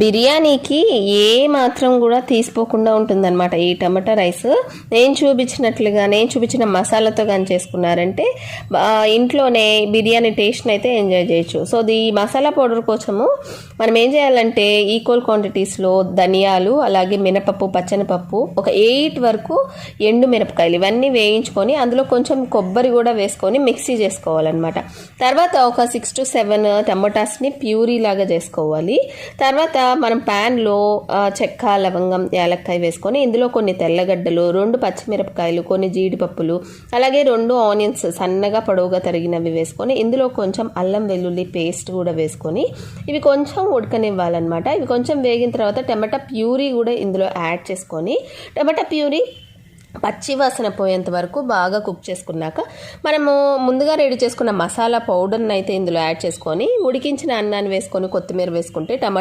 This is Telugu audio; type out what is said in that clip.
బిర్యానీకి ఏ మాత్రం కూడా తీసిపోకుండా ఉంటుందన్నమాట ఈ టమాటా రైస్. నేను చూపించిన మసాలాతో కానీ చేసుకున్నారంటే ఇంట్లోనే బిర్యానీ టేస్ట్ని అయితే ఎంజాయ్ చేయొచ్చు. సో ఈ మసాలా పౌడర్ కోసము మనం ఏం చేయాలంటే ఈక్వల్ క్వాంటిటీస్లో ధనియాలు, అలాగే మినపప్పు, పచ్చనిపప్పు, ఒక 8 వరకు ఎండు మిరపకాయలు ఇవన్నీ వేయించుకొని అందులో కొంచెం కొబ్బరి కూడా వేసుకొని మిక్సీ చేసుకోవాలన్నమాట. తర్వాత ఒక 6 to 7 టమాటాస్ని ప్యూరీ లాగా చేసుకోవాలి. తర్వాత మనం ప్యాన్లో చెక్క, లవంగం, యాలక్కాయ వేసుకొని ఇందులో కొన్ని తెల్లగడ్డలు, 2 పచ్చిమిరపకాయలు, కొన్ని జీడిపప్పులు, అలాగే 2 ఆనియన్స్ సన్నగా పొడవుగా తరిగినవి వేసుకొని ఇందులో కొంచెం అల్లం వెల్లుల్లి పేస్ట్ కూడా వేసుకొని ఇవి కొంచెం ఉడకనివ్వాలన్నమాట. ఇవి కొంచెం వేగిన తర్వాత టమాటా ప్యూరీ కూడా ఇందులో యాడ్ చేసుకొని టమాటా ప్యూరీ పచ్చి వాసన పోయేంత వరకు బాగా కుక్ చేసుకున్నాక మనము ముందుగా రెడీ చేసుకున్న మసాలా పౌడర్ని అయితే ఇందులో యాడ్ చేసుకొని ఉడికించిన అన్నాన్ని వేసుకొని కొత్తిమీర వేసుకుంటే